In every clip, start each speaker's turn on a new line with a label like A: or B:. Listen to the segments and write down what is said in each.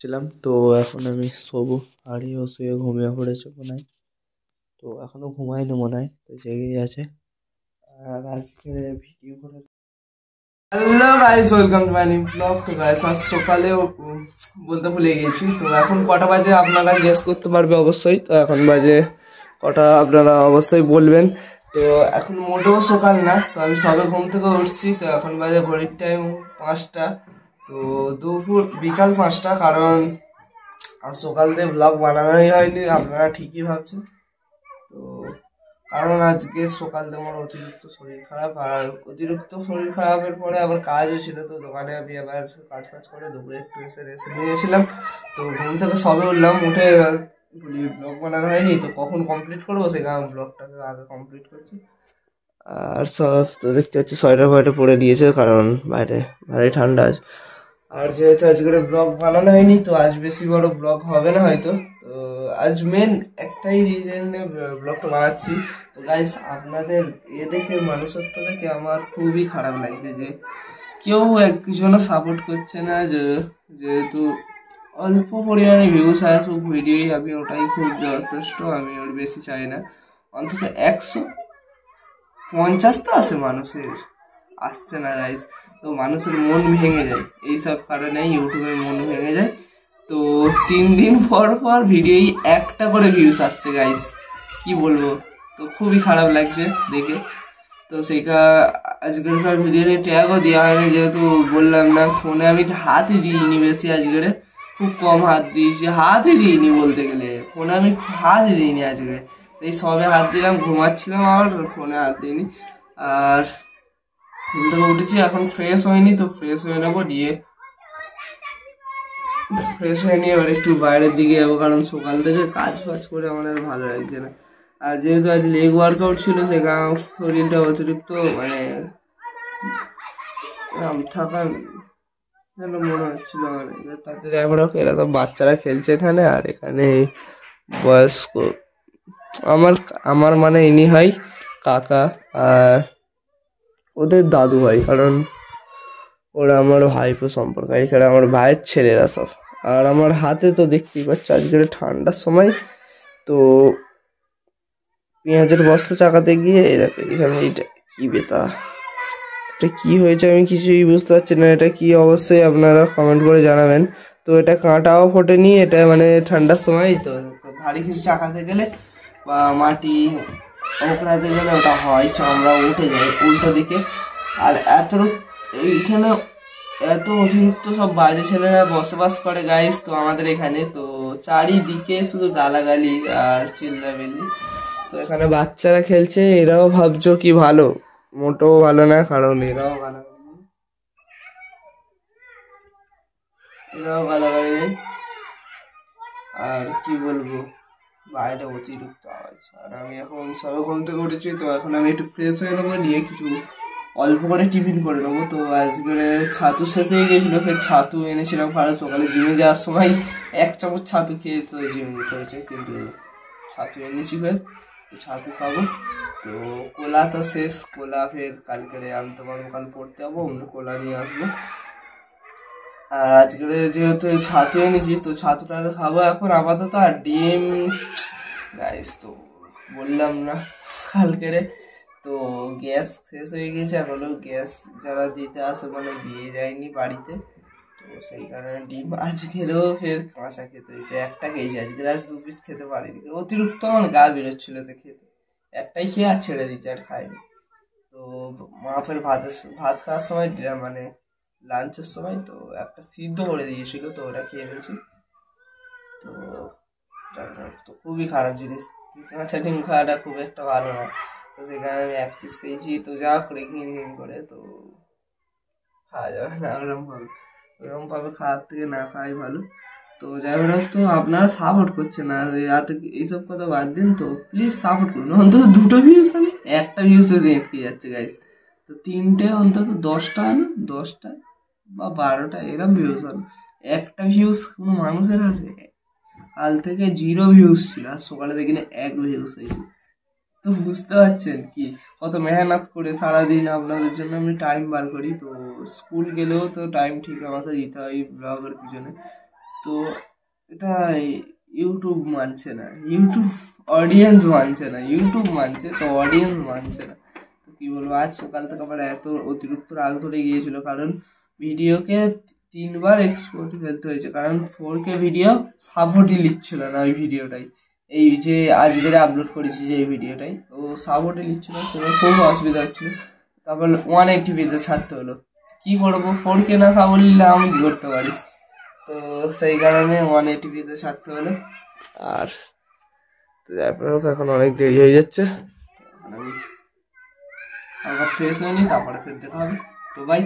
A: ছিলাম তো এখন আমি শোবো আর ও শুয়ে ঘুমিয়ে পড়েছে মনে হয়। তো এখনো ঘুমায়নি মনে হয়, তো জেগেই আছে। আর আজকে ভিডিও করে hello guys, welcome to my new blog. তো গাইস আজ সকালে বলতে ভুলে গেছি। তো এখন কটা বাজে আপনারা গেস করতে পারবে অবশ্যই। তো এখন বাজে কটা আপনারা অবশ্যই বলবেন। তো এখন মোটেও সকাল না, তো আমি সবে ঘুম থেকে উঠছি। তো এখন বাজে ঘড়ির টাইম 5টা। তো বিকাল 5টা, কারণ আর সকাল থেকে ব্লগ বানানোই হয়নি, আপনারা ঠিকই ভাবছেন। তো কারণ আজকে সকাল থেকে আমার অতিরিক্ত শরীর খারাপ, আর অতিরিক্ত শরীর খারাপের পরে আবার কাজও ছিল। তো দোকানে আমি আবার কাজ করে দুপুরে একটু এসে রেস্ট নিয়েছিলাম। তো ঘুম থেকে সবে উঠলাম, উঠে ব্লগ বানানো হয়নি। তো কখন কমপ্লিট করবো, সেই কারণে ব্লগটাকে আগে কমপ্লিট করছি। আর সব তো দেখতে পাচ্ছি সোয়েটার ফয়েটার পরে দিয়েছে, কারণ বাইরে ভারী ঠান্ডা আছে। আর যেহেতু আজকের ব্লগ বানানো হয়নি, তো আজ বেশি বড় ব্লগ হবে না হয়তো। তো আজ মেন একটাই রিজনে ব্লগটা বানাচ্ছি। তো গাইস, আপনাদের দেখে মানুষত্ব দেখে আমার খুবই খারাপ লাগছে যে কেউ একজনও সাপোর্ট করছে না। যেহেতু অল্প পরিমাণে ভিউস আসুক ভিডিওই, আমি ওটাই খুব যথেষ্ট। আমি ওর বেশি চাই না, অন্তত 150 তো আসে, মানুষের আসছে না গাইস। তো মানুষের মন ভেঙে যায়, এইসব কারণে ইউটিউবের মন ভেঙে যায়। তো 3 দিন পর ভিডিওই একটা করে ভিউস আসছে গাইস, কি বলবো। তো খুবই খারাপ লাগছে দেখে। তো সেইটা আজকের ভিডিওতে ট্যাগও দেওয়া হয়নি, যেহেতু বললাম না, ফোনে আমি হাতই দিইনি বেশি। আজকের খুব কম হাত দিয়েছি, হাতই দিইনি বলতে গেলে। ফোনে আমি হাতই দিইনি আজকে। এই সবে হাত দিলাম, ঘুমাচ্ছিলাম, আর ফোনে হাত দিইনি। আর ঘুম থেকে উঠেছি, এখন ফ্রেশ হয়নি। তো ফ্রেশ হয়ে নেবো, ফ্রেশ হয়ে নিয়ে এবার একটু বাইরের দিকে যাবো, কারণ সকাল থেকে কাজ ফাজ করে আমার আর ভালো লাগছে না। আর যেহেতু আজ লেগ ওয়ার্কআউট ছিল, সে কারণে শরীরটা অতিরিক্ত মানে থাকা যেন মনে হচ্ছিল। মানে তাতে আমরা এরা তো বাচ্চারা খেলছে এখানে, আর এখানে বয়স্ক আমার আমার মানে ইনি হয় কাকা, আর ওদের দাদু হয়, কারণ ওরা আমার ভাইপো সম্পর্ক। এখানে আমার ভাইয়ের ছেলেরা সব। আর আমার হাতে তো দেখতেই পাচ্ছ আজকের ঠান্ডার সময়, তো পেঁয়াজের বস্তা চাকাতে গিয়ে এখানে এইটা কি বেতা, এটা কি হয়েছে আমি কিছুই বুঝতে পারছি না। এটা কি, অবশ্যই আপনারা কমেন্ট করে জানাবেন। তো এটা কাঁটাও ফোটেনি, এটা মানে ঠান্ডার সময় তো ভারী কিছু চাকাতে গেলে বা মাটি ওকড়াতে গেলে ওটা হয়, চামড়া উঠে যায় উল্টো দিকে। আর এইখানে এত অতিরিক্ত সব বাজে ছেলেরা বসবাস করে গাইস, তো আমাদের এখানে তো চারিদিকে শুধু গালাগালি আর চিল্লামিল্লি। তো এখানে বাচ্চারা খেলছে, এরাও ভাবছো কি ভালো, মোটেও ভালো না, কারণ এরাও গালাগালি। আর কি বলবো, বাইরে অতিরিক্ত আওয়াজ। আর আমি এখন সবে ঘুম থেকে উঠেছি, তো এখন আমি একটু ফ্রেশ হয়ে নেবো, নিয়ে কিছু অল্প করে টিফিন করে নেবো। তো আজকের ছাতু শেষ হয়ে গিয়েছিলো, ফের ছাতু এনেছিলাম, কারণ সকালে জিমে যাওয়ার সময় 1 চামচ ছাতু খেয়ে তো জিমে যেতে হয়েছে। কিন্তু ছাতু এনেছি, ফের ছাতু খাবো। তো কোলা তো শেষ, কোলা ফের কালকে আনতে পারবো, কাল পড়তে যাবো, অন্য কোলা নিয়ে আসবো। আর আজকে যেহেতু ছাতু এনেছি, তো ছাতুটাকে খাবো এখন আপাতত। আর ডিম গাইস, তো বললাম না কালকে তো গ্যাস শেষ হয়ে গেছে, এখনো গ্যাস যারা দিতে আসে মানে দিয়ে যায়নি বাড়িতে। তো সেই কারণে ডিম আজকেরও ফের কাঁচা খেতে হয়েছে, একটা খেয়েছি আজকে, আজ 2 পিস খেতে পারিনি, অতিরিক্ত আমার গা বেরোচ্ছিল তো খেতে। একটাই খেয়ে আর ছেড়ে দিচ্ছি, আর খাইনি। তো মা ফের ভাত খাওয়ার সময় মানে লাঞ্চের সময় তো একটা সিদ্ধ করে দিয়েছিল, তো ওটা খেয়ে নিয়েছি। তো খুবই খারাপ জিনিস, কাঁচা ডিম খাওয়াটা খুব একটা ভালো না। তো সেখানে আমি 1 পিস খেয়েছি, তো যা করে ঘিন করে তো খাওয়া যাবে না ওরকম ভাবে খাওয়ার থেকে না খাওয়াই ভালো। তো যাই হোক, তো আপনারা সাপোর্ট করছেন না, রাতে এইসব কথা বাদ দিন। তো প্লিজ সাপোর্ট করুন, অন্তত 2টো ভিউস আনে, একটা ভিউসে আটকে যাচ্ছে গাইস। তো 3টে অন্তত 10টা আনো, 10টা বা 12টা এরকম ভিউস আনো। একটা ভিউস কোনো মানুষের আছে? কাল থেকে 0 ভিউস ছিল, আর সকালে দেখিনি 1 ভিউস হয়েছে। তো বুঝতে পারছেন কি কত মেহনত করে সারাদিন আপনাদের জন্য আমি টাইম বার করি। তো স্কুল গেলেও তো টাইম ঠিক আমাকে দিতে হয় ব্লগের পিছনে। তো এটা ইউটিউব মানছে না, ইউটিউব অডিয়েন্স মানছে না, ইউটিউব মানছে তো অডিয়েন্স মানছে না। তো কি বলবো, আজ সকাল থেকে আমার এত অতিরিক্ত রাগ ধরে গিয়েছিল, কারণ ভিডিওকে 3বার এক্সপোর্টে ফেলতে হয়েছে, কারণ 4K ভিডিও সাপোর্টই নিচ্ছিল না ওই ভিডিওটাই। এই যে আজকের আপলোড করেছি যে এই ভিডিওটাই, ও সাপোর্টই নিচ্ছিল, সেটা খুব অসুবিধা হচ্ছিল। তারপর 180p-তে ছাড়তে হলো। কি করবো, 4K না সাপোর্ট নিলে আমি কি করতে পারি? তো সেই কারণে 180p-তে ছাড়তে হলো। আর তারপরে এখন অনেক দেরি হয়ে যাচ্ছে, আমি আবার ফ্রেশ হয়ে নিই, তারপরে ফের দেখা হবে। তো বাই।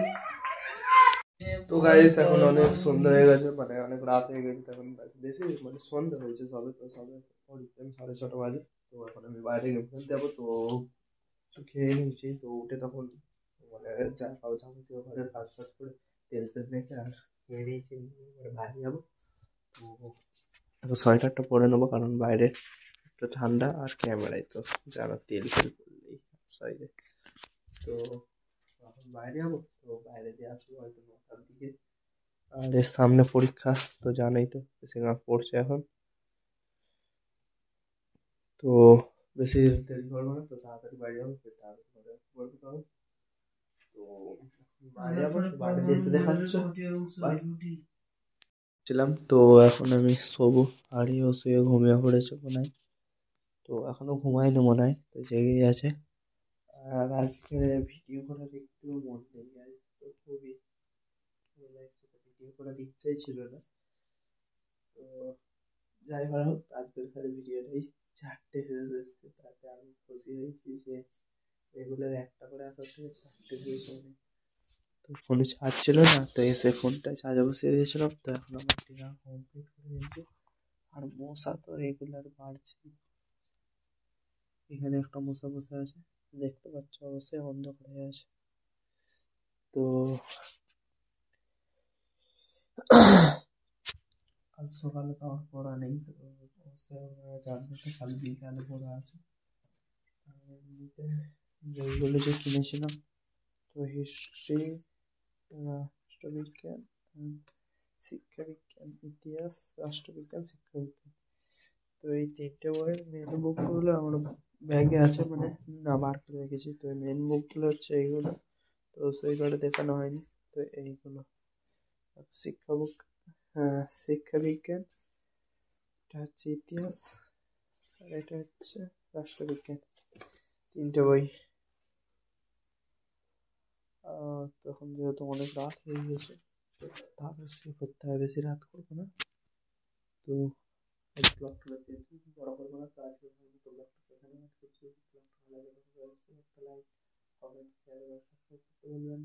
A: তো গাইস এখন অনেক সন্ধ্যা হয়ে গেছে, মানে অনেক রাত হয়ে গেছে, এখন বেশি মানে সন্ধ্যা হয়েছে সবে, তো সবে 6:30 বাজে। তো এখন আমি বাইরে গেম খেলতে যাবো, তো কিছু খেয়ে নিয়েছি। তো উঠে তখন মানে যা খাওয়া যাবতীয় ঘরে কাজ ফাজ করে তেল তেল মেখে আর খেয়ে নিয়েছি, মানে বাইরে যাবো। তো এখন সোয়েটারটা পরে নেবো, কারণ বাইরে একটু ঠান্ডা, আর ক্যামেরায় তো যারা তেল ফেল পড়লেই সাইডে। তো এখন বাইরে যাবো, তো বাইরে দিয়ে আসবো হয়তো 9টার দিকে। আর এর সামনে পরীক্ষা, তো জানোই তো সেখানে পড়ছে এখন। তো বেশি দেরি করবো না, তো তাড়াতাড়ি বাড়ি যাবো, ফের তাড়াতাড়ি ঘরে আসতে পারবো তখন। তো বাড়ি যাবো, বাড়িতে এসে দেখা হচ্ছে। বাই। ছিলাম তো এখন আমি শোবো, আর ও শুয়ে ঘুমিয়ে পড়েছে মনে হয়। তো এখনো ঘুমায়নি মনে হয়, তো জেগেই আছে। আর আজকে ভিডিও করার একটু মন নেই guys, তো খুবই ভিডিও করার ইচ্ছাই ছিল না। তো যাই হোক, আজকের খালি ভিডিওটাই 4টে ভিউজ এসছে, তাতে আমি খুশি হয়েছি যে রেগুলার একটা করে আসার থেকে 4টে ভিউজ হবে। তো ফোনে চার্জ ছিল না, তো এসে ফোনটা চার্জে বসিয়ে দিয়েছিলাম। তো এখন আমার ডিনার কমপ্লিট করে নিয়েছি। আর মশা তো রেগুলার বাড়ছে, এখানে একটা মশা বসে আছে, দেখতে পাচ্ছ অবশ্যই, অন্ধকার হয়ে আছে। তো কাল সকালে তো আমার পড়া নেই, তো অবশ্যই আপনারা জানবেন তো কাল বিকালে পড়া আছে। আর এমনিতে বইগুলো যে কিনেছিলাম, তো হিস্ট্রি, রাষ্ট্রবিজ্ঞান, শিক্ষাবিজ্ঞান, ইতিহাস, রাষ্ট্রবিজ্ঞান, শিক্ষাবিজ্ঞান, তো এই 3টে বইয়ের মেন বুকগুলো আমার ব্যাগে আছে, মানে না বার করে রেখেছি। তো মেন বুকগুলো হচ্ছে এইগুলো, তো সেই করে দেখানো হয়নি। তো এইগুলো শিক্ষা বুক, শিক্ষাবিজ্ঞান, এটা হচ্ছে ইতিহাস, আর এটা হচ্ছে রাষ্ট্রবিজ্ঞান, 3টে বই। তখন যেহেতু অনেক রাত হয়ে গেছে, তো তাড়াতাড়ি শুয়ে পড়তে হবে, বেশি রাত করবো না। তো এই ব্লগটা যেহেতু বড় করবো না, তো আজকে ব্লগটা এখানে করছি। ব্লগটা ভালো লাগে অবশ্যই একটা লাইক, কমেন্ট, শেয়ার এবং সাবস্ক্রাইব করতে বলবেন।